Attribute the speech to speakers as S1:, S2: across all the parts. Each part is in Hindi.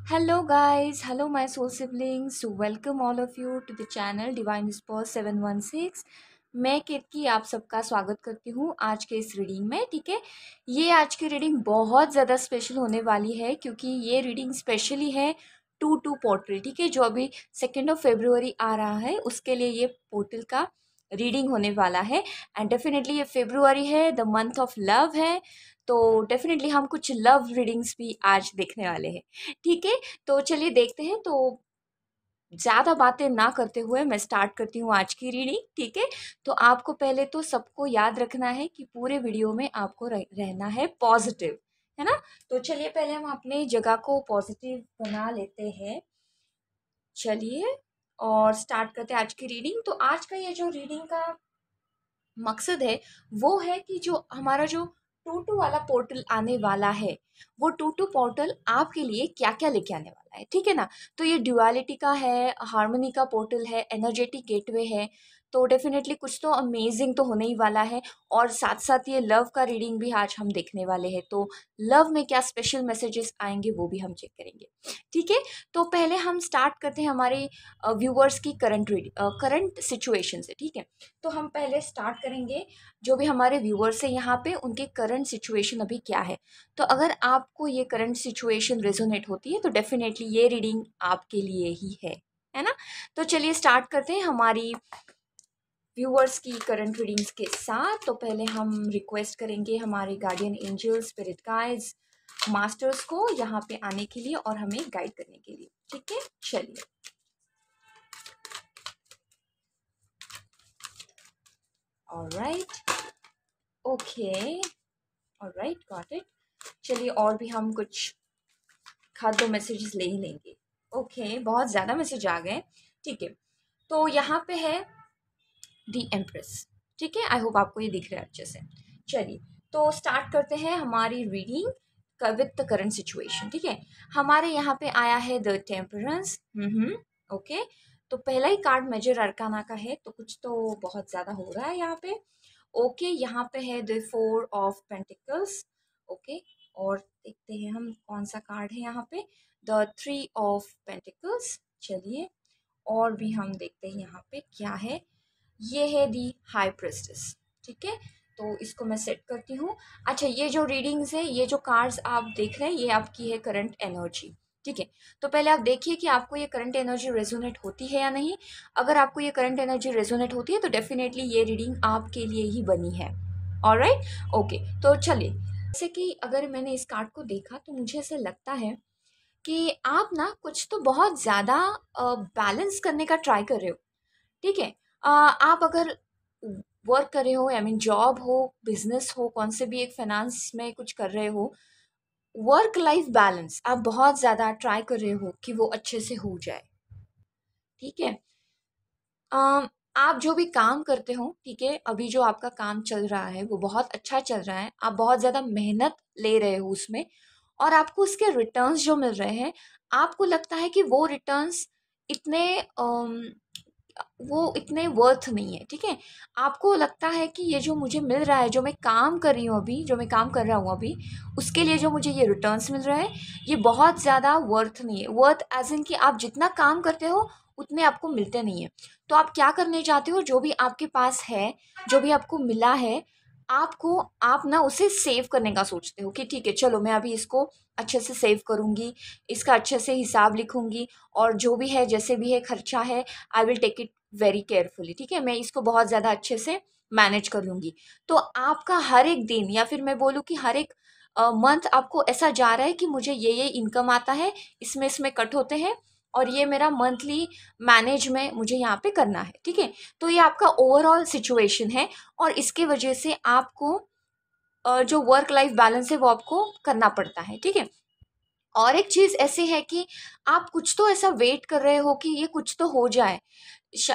S1: Hello guys, hello my soul siblings. Welcome all of you to the channel Divine Whisper 716. मैं केतकी आप सबका स्वागत करती हूँ आज के इस रीडिंग में। ठीक है, ये आज की रीडिंग बहुत ज़्यादा स्पेशल होने वाली है क्योंकि ये रीडिंग स्पेशली है 2-2 पोर्टल। ठीक है, जो अभी 2 फरवरी आ रहा है उसके लिए ये पोर्टल का रीडिंग होने वाला है। एंड डेफिनेटली ये फरवरी है, द मंथ ऑफ लव है, तो डेफिनेटली हम कुछ लव रीडिंग्स भी आज देखने वाले हैं। ठीक है, तो चलिए देखते हैं। तो ज़्यादा बातें ना करते हुए मैं स्टार्ट करती हूँ आज की रीडिंग। ठीक है, तो आपको पहले तो सबको याद रखना है कि पूरे वीडियो में आपको रहना है पॉजिटिव, है ना। तो चलिए पहले हम अपने जगह को पॉजिटिव बना लेते हैं। चलिए और स्टार्ट करते हैं आज की रीडिंग। तो आज का ये जो रीडिंग का मकसद है वो है कि जो हमारा जो टूटू वाला पोर्टल आने वाला है वो टूटू पोर्टल आपके लिए क्या क्या लेके आने वाला है। ठीक है ना, तो ये ड्युअलिटी का है, हार्मनी का पोर्टल है, एनर्जेटिक गेटवे है। तो डेफिनेटली कुछ तो अमेजिंग तो होने ही वाला है। और साथ साथ ये लव का रीडिंग भी आज हम देखने वाले हैं, तो लव में क्या स्पेशल मैसेजेस आएंगे वो भी हम चेक करेंगे। ठीक है, तो पहले हम स्टार्ट करते हैं हमारे व्यूअर्स की करंट सिचुएशन से। ठीक है, तो हम पहले स्टार्ट करेंगे जो भी हमारे व्यूअर्स हैं यहाँ पे उनके करंट सिचुएशन अभी क्या है। तो अगर आपको ये करंट सिचुएशन रेजोनेट होती है तो डेफिनेटली ये रीडिंग आपके लिए ही है ना। तो चलिए स्टार्ट करते हैं हमारी व्यूअर्स की करंट रीडिंग्स के साथ। तो पहले हम रिक्वेस्ट करेंगे हमारे guardian angel, spirit guides, masters को यहाँ पे आने के लिए और हमें गाइड करने के लिए। ठीक है, चलिए। Alright, okay, alright, got it. चलिए और भी हम कुछ खाद्य मैसेजेस ले ही लेंगे। ओके, बहुत ज़्यादा मैसेज आ गए। ठीक है, तो यहाँ पे है दी एम्प्रेस। ठीक है, आई होप आपको ये दिख रहा है अच्छे से। चलिए तो स्टार्ट करते हैं हमारी reading with the current situation. ठीक है, हमारे यहाँ पे आया है द टेम्परेंस। ओके, तो पहला ही कार्ड मेजर अरकाना का है, तो कुछ तो बहुत ज़्यादा हो रहा है यहाँ पे। ओके, यहाँ पे है द 4 ऑफ पेंटिकल्स। ओके, और देखते हैं हम कौन सा कार्ड है यहाँ पे, द 3 ऑफ पेंटिकल्स। चलिए और भी हम देखते हैं यहाँ पे क्या है। ये है दी हाई प्रेस्टिस। ठीक है, तो इसको मैं सेट करती हूँ। अच्छा, ये जो रीडिंग्स है, ये जो कार्ड्स आप देख रहे हैं, ये आपकी है करंट एनर्जी। ठीक है, तो पहले आप देखिए कि आपको ये करंट एनर्जी रेजोनेट होती है या नहीं। अगर आपको ये करंट एनर्जी रेजोनेट होती है तो डेफिनेटली ये रीडिंग आपके लिए ही बनी है। ऑलराइट, ओके, तो चलिए। जैसे कि अगर मैंने इस कार्ड को देखा तो मुझे ऐसा लगता है कि आप ना कुछ तो बहुत ज़्यादा बैलेंस करने का ट्राई कर रहे हो। ठीक है, आप अगर वर्क कर रहे हो, आई मीन जॉब हो, बिजनेस हो, कौन से भी एक फाइनेंस में कुछ कर रहे हो, वर्क लाइफ बैलेंस आप बहुत ज़्यादा ट्राई कर रहे हो कि वो अच्छे से हो जाए। ठीक है, आप जो भी काम करते हो, ठीक है, अभी जो आपका काम चल रहा है वो बहुत अच्छा चल रहा है, आप बहुत ज़्यादा मेहनत ले रहे हो उसमें, और आपको उसके रिटर्न्स जो मिल रहे हैं, आपको लगता है कि वो रिटर्न्स इतने वो इतने वर्थ नहीं है। ठीक है, आपको लगता है कि ये जो मुझे मिल रहा है, जो मैं काम कर रही हूँ अभी, जो मैं काम कर रहा हूँ अभी, उसके लिए जो मुझे ये रिटर्न्स मिल रहा है ये बहुत ज़्यादा वर्थ नहीं है। वर्थ एज इन कि आप जितना काम करते हो उतने आपको मिलते नहीं है। तो आप क्या करने चाहते हो, जो भी आपके पास है, जो भी आपको मिला है, आपको आप ना उसे सेव करने का सोचते हो कि ठीक है चलो मैं अभी इसको अच्छे से सेव करूँगी, इसका अच्छे से हिसाब लिखूँगी, और जो भी है जैसे भी है खर्चा है, I will take it very carefully. ठीक है, मैं इसको बहुत ज़्यादा अच्छे से मैनेज कर लूँगी। तो आपका हर एक दिन, या फिर मैं बोलूँ कि हर एक मंथ आपको ऐसा जा रहा है कि मुझे ये इनकम आता है, इसमें इसमें कट होते हैं, और ये मेरा मंथली मैनेज में मुझे यहाँ पे करना है। ठीक है, तो ये आपका ओवरऑल सिचुएशन है, और इसके वजह से आपको जो वर्क लाइफ बैलेंस है वो आपको करना पड़ता है। ठीक है, और एक चीज़ ऐसी है कि आप कुछ तो ऐसा वेट कर रहे हो कि ये कुछ तो हो जाए,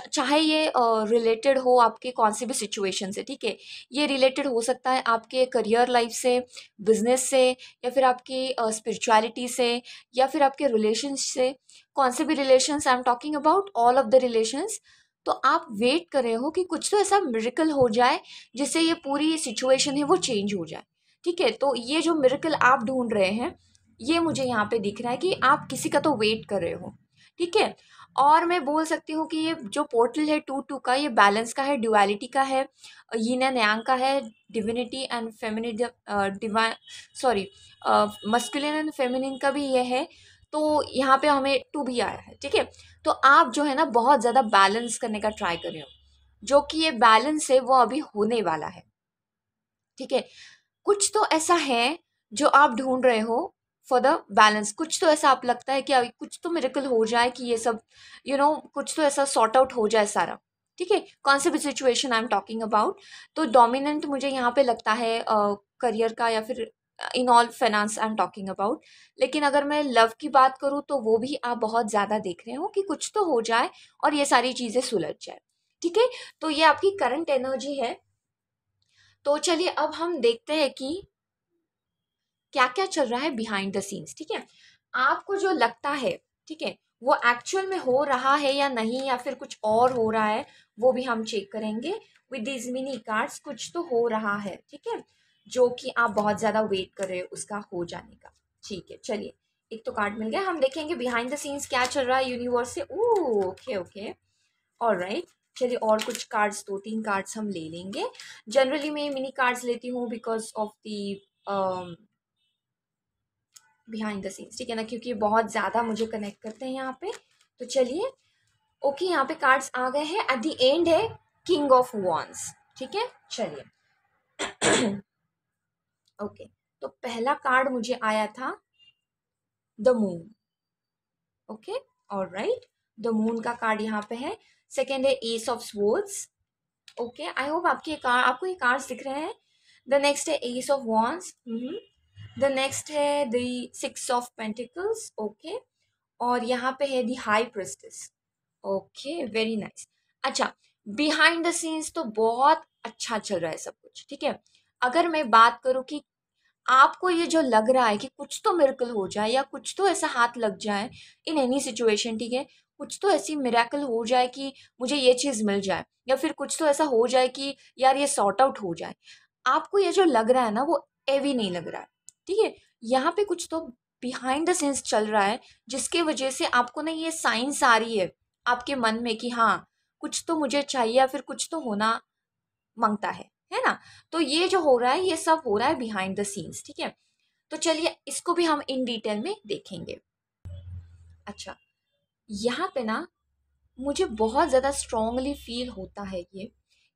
S1: चाहे ये रिलेटेड हो आपके कौन सी भी सिचुएशन से। ठीक है, ये रिलेटेड हो सकता है आपके करियर लाइफ से, बिजनेस से, या फिर आपकी स्पिरिचुअलिटी से, या फिर आपके रिलेशंस से, कौन से भी relations, I am talking about all of the relations. तो आप वेट कर रहे हो कि कुछ तो ऐसा मिरेकल हो जाए जिससे ये पूरी सिचुएशन है वो चेंज हो जाए। ठीक है, तो ये जो मिरेकल आप ढूंढ रहे हैं ये मुझे यहाँ पे दिख रहा है कि आप किसी का तो वेट कर रहे हो, ठीक है। और मैं बोल सकती हूँ कि ये जो पोर्टल है 2-2 का, ये बैलेंस का है, ड्युअलिटी का है, यिन एंड यांग का है, divinity and feminine, divine, sorry, masculine and feminine का भी ये है। तो यहाँ पे हमें 2 भी आया है, ठीक है। तो आप जो है ना बहुत ज़्यादा बैलेंस करने का ट्राई कर रहे हो, जो कि ये बैलेंस है वो अभी होने वाला है, ठीक है। कुछ तो ऐसा है जो आप ढूंढ रहे हो फॉर द बैलेंस, कुछ तो ऐसा आप लगता है कि अभी कुछ तो मिरेकल हो जाए कि ये सब कुछ तो ऐसा सॉर्ट आउट हो जाए सारा, ठीक है। कौन से भी situation I am talking about. तो डोमिनेंट मुझे यहाँ पे लगता है करियर का, या फिर in all finance I am talking about. लेकिन अगर मैं लव की बात करूँ तो वो भी आप बहुत ज़्यादा देख रहे हो कि कुछ तो हो जाए और ये सारी चीज़ें सुलझ जाए, ठीक है। तो ये आपकी करंट एनर्जी है। तो चलिए अब हम देखते हैं कि क्या क्या चल रहा है बिहाइंड द सीन्स, ठीक है। आपको जो लगता है, ठीक है, वो एक्चुअल में हो रहा है या नहीं, या फिर कुछ और हो रहा है, वो भी हम चेक करेंगे विद दीज मिनी कार्ड्स। कुछ तो हो रहा है, ठीक है, जो कि आप बहुत ज्यादा वेट कर रहे हो उसका हो जाने का, ठीक है। चलिए एक तो कार्ड मिल गया, हम देखेंगे बिहाइंड द सीन्स क्या चल रहा है यूनिवर्स से। Okay okay, alright. चलिए और कुछ कार्ड्स, 2-3 कार्ड्स हम ले लेंगे। जनरली मैं मिनी कार्ड्स लेती हूँ because of the behind the scenes, ठीक है ना, क्योंकि ये बहुत ज़्यादा मुझे कनेक्ट करते हैं यहाँ पे। तो चलिए, ओके, यहाँ पे कार्ड्स आ गए हैं। एट द एंड है किंग ऑफ वॉन्स, ठीक है। चलिए ओके, तो पहला कार्ड मुझे आया था the moon, okay, alright. The moon का कार्ड यहाँ पे है। सेकेंड है ace of swords, okay. I hope आपको ये कार्ड्स दिख रहे हैं। द नेक्स्ट है ace of wands, the next है द 6 ऑफ पेंटिकल्स, ओके। और यहाँ पे है the high priestess, okay, very nice. अच्छा, बिहाइंड द सीन्स तो बहुत अच्छा चल रहा है सब कुछ, ठीक है। अगर मैं बात करूँ कि आपको ये जो लग रहा है कि कुछ तो मिरेकल हो जाए, या कुछ तो ऐसा हाथ लग जाए इन एनी सिचुएशन, ठीक है, कुछ तो ऐसी मिरेकल हो जाए कि मुझे ये चीज़ मिल जाए, या फिर कुछ तो ऐसा हो जाए कि यार ये सॉर्ट आउट हो जाए। आपको ये जो लग रहा है ना वो एवी नहीं लग रहा है, ठीक है। यहाँ पे कुछ तो बिहाइंड द सीन्स चल रहा है, जिसके वजह से आपको ना ये साइंस आ रही है आपके मन में कि हाँ कुछ तो मुझे चाहिए, या फिर कुछ तो होना मांगता है ना। तो ये जो हो रहा है ये सब हो रहा है बिहाइंड द सीन्स, ठीक है। तो चलिए इसको भी हम इन डिटेल में देखेंगे। अच्छा, यहाँ पे ना मुझे बहुत ज़्यादा स्ट्रांगली फील होता है ये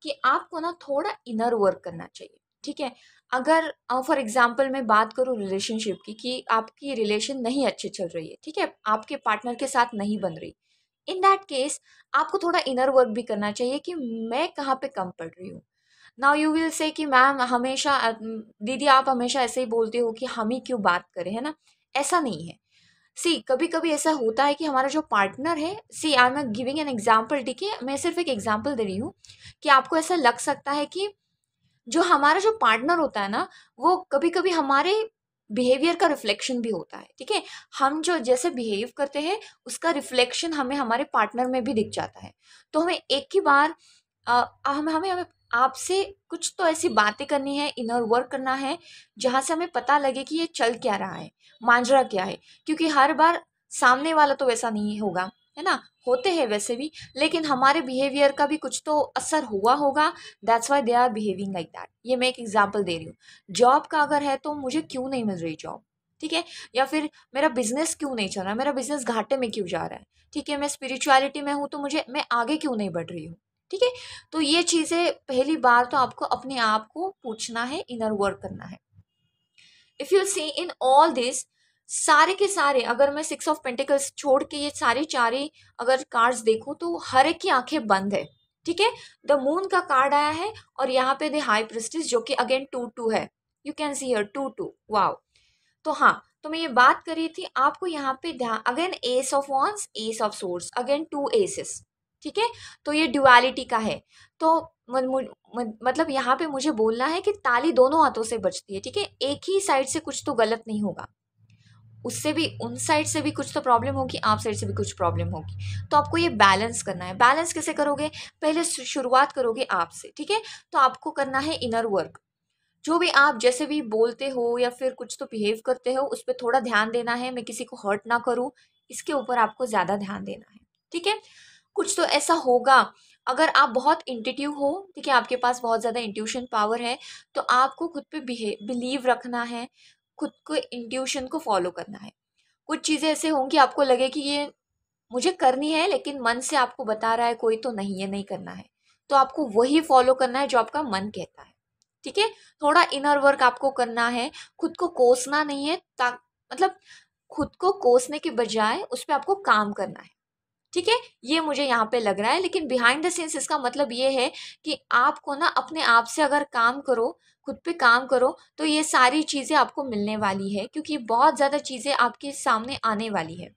S1: कि आपको ना थोड़ा इनर वर्क करना चाहिए, ठीक है। अगर फॉर एग्जांपल मैं बात करूँ रिलेशनशिप की, कि आपकी रिलेशन नहीं अच्छी चल रही है, ठीक है, आपके पार्टनर के साथ नहीं बन रही, इन दैट केस आपको थोड़ा इनर वर्क भी करना चाहिए कि मैं कहाँ पे कम पड़ रही हूँ। नाउ यू विल से कि मैम हमेशा दीदी आप हमेशा ऐसे ही बोलते हो कि हम ही क्यों बात करें, है ना। ऐसा नहीं है। सी कभी कभी ऐसा होता है कि हमारा जो पार्टनर है, see I am giving an example, ठीक है, मैं सिर्फ एक एग्जाम्पल दे रही हूँ कि आपको ऐसा लग सकता है कि जो हमारा जो पार्टनर होता है ना, वो कभी कभी हमारे बिहेवियर का रिफ्लेक्शन भी होता है, ठीक है। हम जो जैसे बिहेव करते हैं उसका रिफ्लेक्शन हमें हमारे पार्टनर में भी दिख जाता है। तो हमें एक ही बार हमें हमें हमें आपसे कुछ तो ऐसी बातें करनी है, इनर वर्क करना है, जहाँ से हमें पता लगे कि ये चल क्या रहा है, मांजरा क्या है। क्योंकि हर बार सामने वाला तो वैसा नहीं होगा, है ना, होते हैं वैसे भी, लेकिन हमारे बिहेवियर का भी कुछ तो असर हुआ होगा, that's why they are behaving like that. ये मैं एक एग्जाम्पल दे रही हूँ। जॉब का अगर है तो मुझे क्यों नहीं मिल रही जॉब, ठीक है, या फिर मेरा बिजनेस क्यों नहीं चल रहा, मेरा बिजनेस घाटे में क्यों जा रहा है, ठीक है, मैं स्पिरिचुअलिटी में हूँ तो मैं आगे क्यों नहीं बढ़ रही हूँ, ठीक है। तो ये चीज़ें पहली बार तो आपको अपने आप को पूछना है, इनर वर्क करना है। If you see in all this, सारे के सारे, अगर मैं 6 ऑफ पेंटिकल्स छोड़ के ये सारे चारे अगर कार्ड्स देखूं तो हर एक की आंखें बंद है, ठीक है। द मून का कार्ड आया है, और यहाँ पे द हाई प्रिस्टिस जो कि अगेन 2-2 है, you can see here 2-2, wow. तो हाँ, तो मैं ये बात कर रही थी आपको यहाँ पे ध्यान, again ace of wands, ace of swords, again 2 aces, ठीक है। तो ये ड्युअलिटी का है। तो मतलब यहाँ पे मुझे बोलना है कि ताली दोनों हाथों से बजती है, ठीक है, एक ही साइड से कुछ तो गलत नहीं होगा, उससे भी उन साइड से भी कुछ तो प्रॉब्लम होगी, आप साइड से भी कुछ प्रॉब्लम होगी। तो आपको ये बैलेंस करना है। बैलेंस कैसे करोगे, पहले शुरुआत करोगे आपसे, ठीक है। तो आपको करना है इनर वर्क, जो भी आप जैसे भी बोलते हो या फिर कुछ तो बिहेव करते हो, उस पर थोड़ा ध्यान देना है, मैं किसी को हर्ट ना करूँ, इसके ऊपर आपको ज़्यादा ध्यान देना है। ठीक है, कुछ तो ऐसा होगा। अगर आप बहुत इंट्यूटिव हो, ठीक है, आपके पास बहुत ज़्यादा इंट्यूशन पावर है, तो आपको खुद पे बिलीव रखना है, खुद को इंट्यूशन को फॉलो करना है। कुछ चीज़ें ऐसे होंगी आपको लगे कि ये मुझे करनी है, लेकिन मन से आपको बता रहा है कोई तो नहीं, ये नहीं करना है, तो आपको वही फॉलो करना है जो आपका मन कहता है। ठीक है, थोड़ा इनर वर्क आपको करना है, खुद को कोसना नहीं है, मतलब खुद को कोसने के बजाय उस पर आपको काम करना है। ठीक है, ये मुझे यहाँ पे लग रहा है, लेकिन बिहाइंड द सीन्स इसका मतलब ये है कि आपको ना अपने आप से अगर काम करो, खुद पे काम करो, तो ये सारी चीज़ें आपको मिलने वाली है, क्योंकि बहुत ज़्यादा चीज़ें आपके सामने आने वाली है।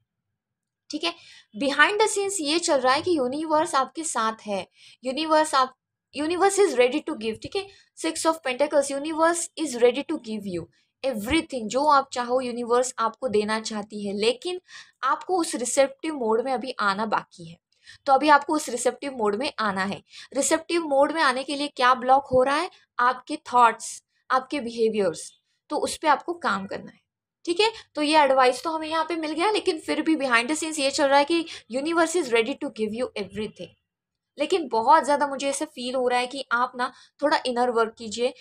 S1: ठीक है, बिहाइंड द सीन्स ये चल रहा है कि यूनिवर्स आपके साथ है, universe is ready to give. ठीक है, 6 of pentacles, universe is ready to give you everything, जो आप चाहो यूनिवर्स आपको देना चाहती है, लेकिन आपको उस रिसेप्टिव मोड में अभी आना बाकी है। तो अभी आपको उस रिसेप्टिव मोड में आना है। रिसेप्टिव मोड में आने के लिए क्या ब्लॉक हो रहा है? आपके थॉट्स, आपके बिहेवियर्स, तो उस पर आपको काम करना है। ठीक है, तो ये एडवाइस तो हमें यहाँ पे मिल गया, लेकिन फिर भी बिहाइंड द सीन्स ये चल रहा है कि universe is ready to give you everything. लेकिन बहुत ज़्यादा मुझे ऐसे फील हो रहा है कि आप ना थोड़ा इनर वर्क कीजिए,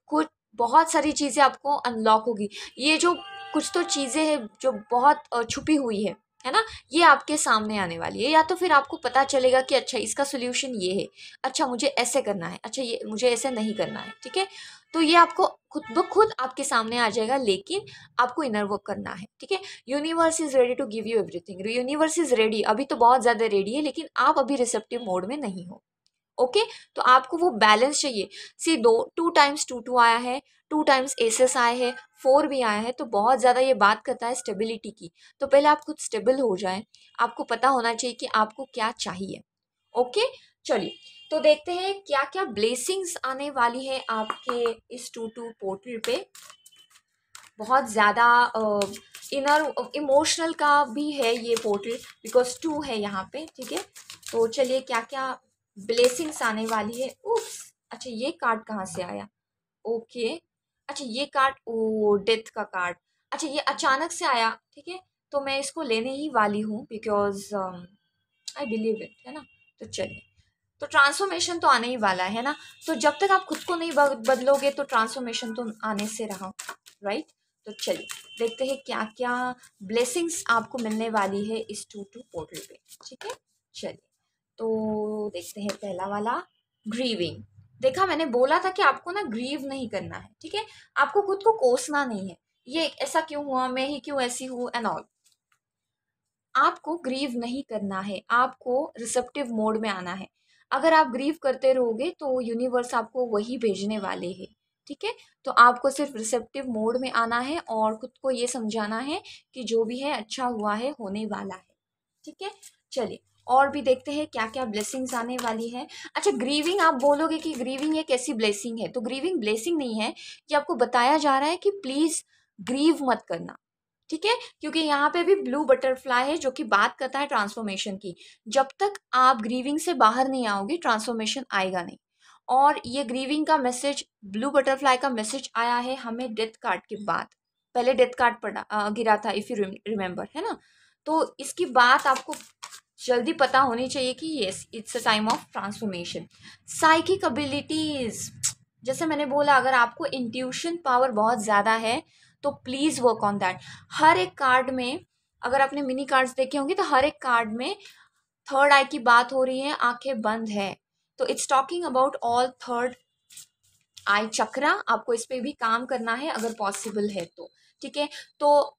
S1: कुछ बहुत सारी चीज़ें आपको अनलॉक होगी। ये जो कुछ तो चीज़ें हैं जो बहुत छुपी हुई है ना, ये आपके सामने आने वाली है, या तो फिर आपको पता चलेगा कि अच्छा इसका सोल्यूशन ये है, अच्छा मुझे ऐसे करना है, अच्छा ये मुझे ऐसे नहीं करना है। ठीक है, तो ये आपको खुद ब खुद आपके सामने आ जाएगा, लेकिन आपको इनर वर्क करना है। ठीक है, universe is ready to give you everything, universe is ready, अभी तो बहुत ज़्यादा रेडी है, लेकिन आप अभी रिसेप्टिव मोड में नहीं हो। ओके, तो आपको वो बैलेंस चाहिए। सी दो 2 टाइम्स 2 2 आया है, 2 टाइम्स एसेस आए हैं, 4 भी आया है, तो बहुत ज़्यादा ये बात करता है स्टेबिलिटी की। तो पहले आप खुद स्टेबल हो जाए, आपको पता होना चाहिए कि आपको क्या चाहिए। ओके, चलिए, तो देखते हैं क्या क्या ब्लेसिंग्स आने वाली है आपके इस 2 2 पोर्टल पे। बहुत ज़्यादा इनर इमोशनल का भी है ये पोर्टल, बिकॉज 2 है यहाँ पे। ठीक है, तो चलिए क्या क्या ब्लेसिंग्स आने वाली है। उप्स, अच्छा ये कार्ड कहाँ से आया? ओके, अच्छा ये कार्ड, ओ डेथ का कार्ड, अच्छा ये अचानक से आया। ठीक है, तो मैं इसको लेने ही वाली हूँ, बिकॉज आई बिलीव इट, है ना। तो चलिए, तो ट्रांसफॉर्मेशन तो आने ही वाला है ना, तो जब तक आप खुद को नहीं बदलोगे तो ट्रांसफॉर्मेशन तो आने से रहा, राइट। तो चलिए देखते हैं क्या क्या ब्लेसिंग्स आपको मिलने वाली है इस 2 2 पोर्टल पे। ठीक है, चलिए तो देखते हैं पहला वाला, ग्रीविंग। देखा, मैंने बोला था कि आपको ना ग्रीव नहीं करना है। ठीक है, आपको खुद को कोसना नहीं है, ये ऐसा क्यों हुआ, मैं ही क्यों ऐसी हूँ एंड ऑल। आपको ग्रीव नहीं करना है, आपको रिसेप्टिव मोड में आना है। अगर आप ग्रीव करते रहोगे तो यूनिवर्स आपको वही भेजने वाले हैं। ठीक है, तो आपको सिर्फ रिसेप्टिव मोड में आना है और खुद को ये समझाना है कि जो भी है अच्छा हुआ है, होने वाला है। ठीक है, चलिए और भी देखते हैं क्या क्या ब्लेसिंग्स आने वाली है। अच्छा, ग्रीविंग, आप बोलोगे कि ग्रीविंग एक ऐसी ब्लेसिंग है, तो ग्रीविंग ब्लेसिंग नहीं है, ये आपको बताया जा रहा है कि प्लीज ग्रीव मत करना। ठीक है, क्योंकि यहाँ पे भी ब्लू बटरफ्लाई है जो कि बात करता है ट्रांसफॉर्मेशन की। जब तक आप ग्रीविंग से बाहर नहीं आओगे, ट्रांसफॉर्मेशन आएगा नहीं। और ये ग्रीविंग का मैसेज, ब्लू बटरफ्लाई का मैसेज आया है हमें डेथ कार्ड के बाद। पहले डेथ कार्ड पड़ा गिरा था, इफ यू रिमेम्बर, है ना। तो इसकी बात आपको जल्दी पता होनी चाहिए कि yes, it's a time of transformation. Psychic abilities, जैसे मैंने बोला, अगर आपको इंट्यूशन पावर बहुत ज़्यादा है तो प्लीज़ वर्क ऑन दैट। हर एक कार्ड में, अगर आपने मिनी कार्ड्स देखे होंगे, तो हर एक कार्ड में थर्ड आई की बात हो रही है, आंखें बंद है, तो it's talking about all third eye chakra. आपको इस पे भी काम करना है अगर पॉसिबल है तो। ठीक है, तो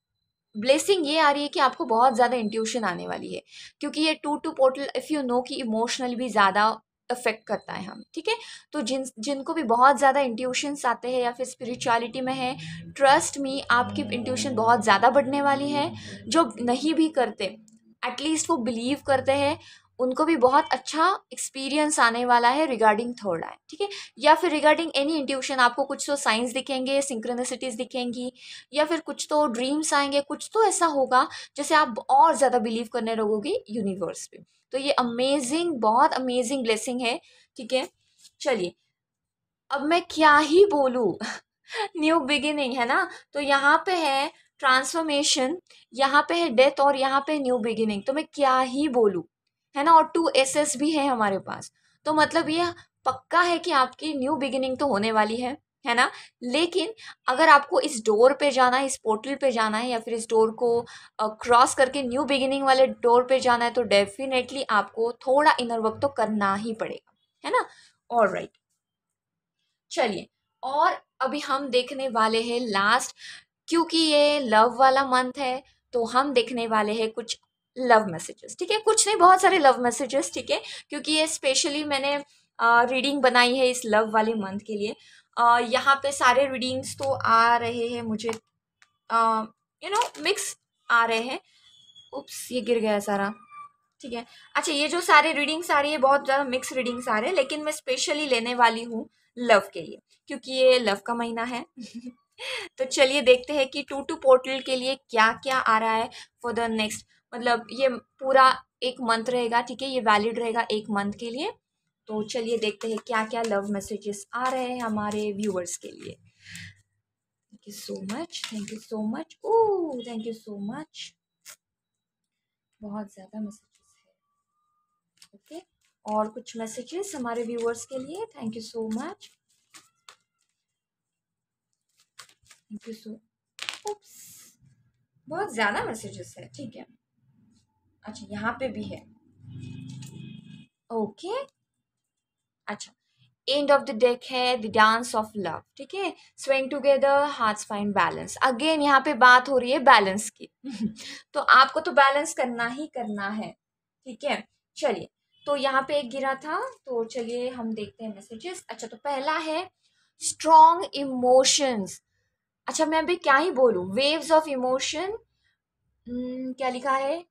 S1: ब्लेसिंग ये आ रही है कि आपको बहुत ज़्यादा इंट्यूशन आने वाली है, क्योंकि ये 2 2 पोर्टल, इफ़ यू नो कि इमोशनल भी ज़्यादा अफेक्ट करता है हम। ठीक है, तो जिनको भी बहुत ज़्यादा इंट्यूशंस आते हैं या फिर स्पिरिचुअलिटी में है, ट्रस्ट मी, आपकी इंट्यूशन बहुत ज़्यादा बढ़ने वाली है। जो नहीं भी करते, एटलीस्ट वो बिलीव करते हैं, उनको भी बहुत अच्छा एक्सपीरियंस आने वाला है रिगार्डिंग थर्ड आई। ठीक है, या फिर रिगार्डिंग एनी इंट्यूशन, आपको कुछ तो साइंस दिखेंगे, सिंक्रोनिसिटीज दिखेंगी, या फिर कुछ तो ड्रीम्स आएंगे, कुछ तो ऐसा होगा जैसे आप और ज़्यादा बिलीव करने लगोगे यूनिवर्स पे। तो ये अमेजिंग, बहुत अमेजिंग ब्लेसिंग है। ठीक है, चलिए अब मैं क्या ही बोलूँ न्यू बिगिनिंग है ना, तो यहाँ पे है ट्रांसफॉर्मेशन, यहाँ पे है डेथ और यहाँ पे न्यू बिगिनिंग, तो मैं क्या ही बोलूँ, है ना। और 2 एसेस भी है हमारे पास, तो मतलब ये पक्का है कि आपकी न्यू बिगिनिंग तो होने वाली है ना। लेकिन अगर आपको इस डोर पे जाना है, इस पोर्टल पे जाना है, या फिर इस डोर को क्रॉस करके न्यू बिगिनिंग वाले डोर पे जाना है, तो डेफिनेटली आपको थोड़ा इनर वर्क तो करना ही पड़ेगा, है ना। ऑलराइट, चलिए, और अभी हम देखने वाले हैं लास्ट, क्योंकि ये लव वाला मंथ है, तो हम देखने वाले हैं कुछ लव मैसेजेस, ठीक है। कुछ नहीं, बहुत सारे लव मैसेजेस, ठीक है, क्योंकि ये स्पेशली मैंने रीडिंग बनाई है इस लव वाले मंथ के लिए। यहाँ पे सारे रीडिंग्स तो आ रहे हैं मुझे, मिक्स आ रहे हैं। उप्स, ये गिर गया सारा, ठीक है। अच्छा, ये जो सारे रीडिंग्स आ रही है, बहुत ज़्यादा मिक्स रीडिंग्स आ रहे हैं, लेकिन मैं स्पेशली लेने वाली हूँ लव के लिए, क्योंकि ये लव का महीना है। तो चलिए देखते हैं कि टू टू पोर्टल के लिए क्या क्या आ रहा है फॉर द नेक्स्ट, मतलब ये पूरा एक मंथ रहेगा, ठीक है, ये वैलिड रहेगा एक मंथ के लिए। तो चलिए देखते हैं क्या क्या लव मैसेजेस आ रहे हैं हमारे व्यूअर्स के लिए। Thank you so much, thank you so much, oh thank you so much, बहुत ज़्यादा मैसेजेस है। ओके, और कुछ मैसेजेस हमारे व्यूअर्स के लिए, thank you so much, thank you so, oops, बहुत ज़्यादा मैसेजेस है, ठीक है। अच्छा, यहाँ पे भी है, ओके। अच्छा, एंड ऑफ द डेक है द डांस ऑफ लव, ठीक है, swing together hearts find balance, again यहाँ पे बात हो रही है बैलेंस की। तो आपको तो बैलेंस करना ही करना है, ठीक है। चलिए, तो यहाँ पे एक गिरा था, तो चलिए हम देखते हैं मैसेजेस। अच्छा, तो पहला है स्ट्रॉन्ग इमोशंस। अच्छा, मैं अभी क्या ही बोलूं, वेव्स ऑफ इमोशन, क्या लिखा है,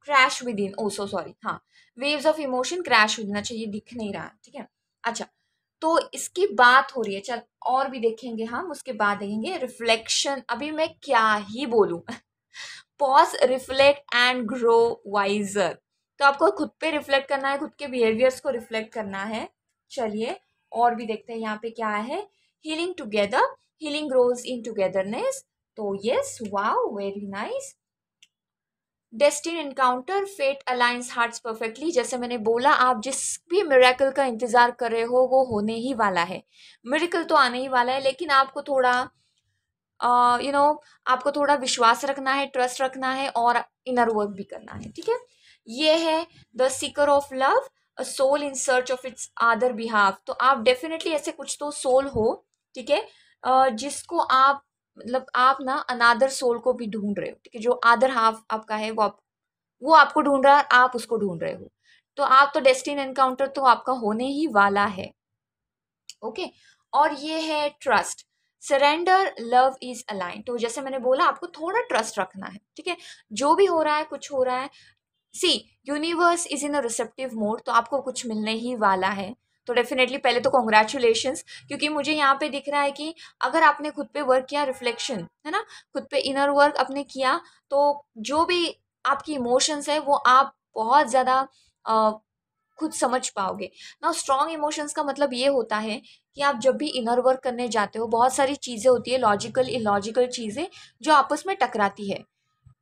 S1: crash within, oh so sorry, हाँ, waves of emotion crash within, अच्छा ये दिख नहीं रहा, ठीक है। अच्छा, तो इसकी बात हो रही है, चल और भी देखेंगे हम, उसके बाद देखेंगे रिफ्लेक्शन, अभी मैं क्या ही बोलूं। Pause, reflect and grow wiser, तो आपको खुद पे रिफ्लेक्ट करना है, खुद के बिहेवियर्स को रिफ्लेक्ट करना है। चलिए और भी देखते हैं यहाँ पे क्या है, healing together, healing grows in togetherness, तो yes, wow, very nice. Destined encounter, fate aligns hearts perfectly, जैसे मैंने बोला, आप जिस भी मिरेकल का इंतजार कर रहे हो वो होने ही वाला है, मिरेकल तो आने ही वाला है, लेकिन आपको थोड़ा यू नो आपको थोड़ा विश्वास रखना है, ट्रस्ट रखना है, और इनर वर्क भी करना है, ठीक है। ये है the seeker of love, a soul in search of its other behalf, तो आप डेफिनेटली ऐसे कुछ तो सोल हो, ठीक है, जिसको आप, मतलब आप ना अनादर सोल को भी ढूंढ रहे हो, ठीक है, जो अदर हाफ आपका है वो आपको ढूंढ रहा है, आप उसको ढूंढ रहे हो, तो आप तो डेस्टिन एनकाउंटर तो आपका होने ही वाला है, ओके। और ये है trust, surrender love is align, तो जैसे मैंने बोला आपको थोड़ा ट्रस्ट रखना है, ठीक है, जो भी हो रहा है, कुछ हो रहा है, see universe is in a receptive mode, तो आपको कुछ मिलने ही वाला है। तो डेफिनेटली पहले तो कॉन्ग्रेचुलेशंस, क्योंकि मुझे यहाँ पे दिख रहा है कि अगर आपने खुद पे वर्क किया, रिफ्लेक्शन है ना, खुद पे इनर वर्क आपने किया, तो जो भी आपकी इमोशंस है वो आप बहुत ज़्यादा खुद समझ पाओगे ना। स्ट्रॉन्ग इमोशंस का मतलब ये होता है कि आप जब भी इनर वर्क करने जाते हो, बहुत सारी चीज़ें होती है, लॉजिकल इलॉजिकल चीज़ें जो आपस में टकराती है,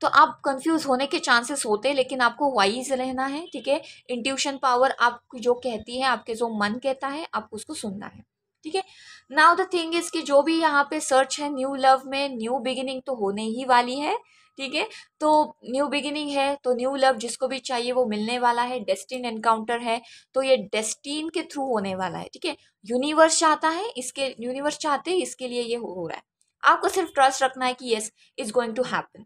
S1: तो आप कंफ्यूज होने के चांसेस होते हैं, लेकिन आपको वाइज रहना है, ठीक है। इंट्यूशन पावर आपकी जो कहती है, आपके जो मन कहता है, आपको उसको सुनना है, ठीक है। नाउ द थिंग इज कि जो भी यहाँ पे सर्च है न्यू लव में, न्यू बिगिनिंग तो होने ही वाली है, ठीक है। तो न्यू बिगिनिंग है तो न्यू लव जिसको भी चाहिए वो मिलने वाला है, डेस्टिन एनकाउंटर है तो ये डेस्टिन के थ्रू होने वाला है, ठीक है। यूनिवर्स चाहता है, इसके यूनिवर्स चाहते हैं, इसके लिए ये हो रहा है, आपको सिर्फ ट्रस्ट रखना है कि yes, is going to happen,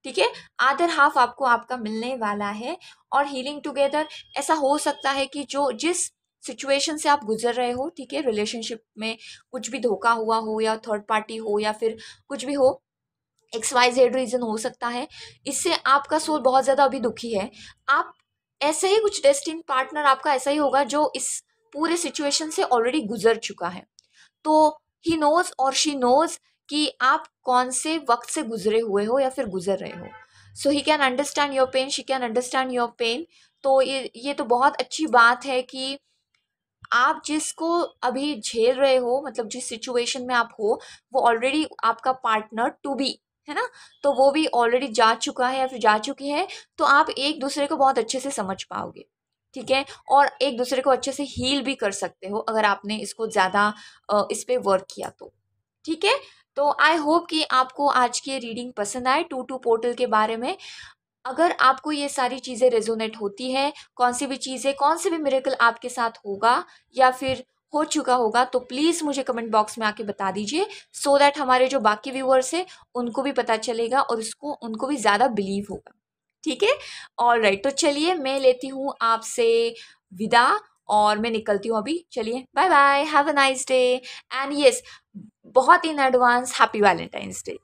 S1: ठीक है। अदर हाफ आपको आपका मिलने वाला है। और हीलिंग टुगेदर, ऐसा हो सकता है कि जो जिस सिचुएशन से आप गुजर रहे हो, ठीक है, रिलेशनशिप में कुछ भी धोखा हुआ हो, या थर्ड पार्टी हो, या फिर कुछ भी हो, XYZ रीजन हो सकता है, इससे आपका सोल बहुत ज्यादा अभी दुखी है। आप ऐसे ही कुछ डेस्टिन पार्टनर आपका ऐसा ही होगा जो इस पूरे सिचुएशन से ऑलरेडी गुजर चुका है, तो ही नोज और शी नोज कि आप कौन से वक्त से गुजरे हुए हो या फिर गुजर रहे हो, so he can understand your pain, she can understand your pain. तो ये तो बहुत अच्छी बात है कि आप जिसको अभी झेल रहे हो, मतलब जिस सिचुएशन में आप हो, वो ऑलरेडी आपका पार्टनर टू बी है ना, तो वो भी ऑलरेडी जा चुका है या फिर जा चुकी है, तो आप एक दूसरे को बहुत अच्छे से समझ पाओगे। ठीक है, और एक दूसरे को अच्छे से हील भी कर सकते हो अगर आपने इसको ज़्यादा इस पे वर्क किया तो। ठीक है, तो आई होप कि आपको आज की रीडिंग पसंद आए 2-2 पोर्टल के बारे में। अगर आपको ये सारी चीज़ें रेजोनेट होती है, कौन सी भी चीज़ें, कौन से भी मिरेकल आपके साथ होगा या फिर हो चुका होगा, तो प्लीज़ मुझे कमेंट बॉक्स में आके बता दीजिए, सो दैट हमारे जो बाकी व्यूअर्स हैं उनको भी पता चलेगा और उसको उनको भी ज़्यादा बिलीव होगा। ठीक है, ऑल राइट, तो चलिए मैं लेती हूँ आपसे विदा और मैं निकलती हूँ अभी। चलिए bye bye, have a nice day and yes, बहुत in advance happy Valentine's day.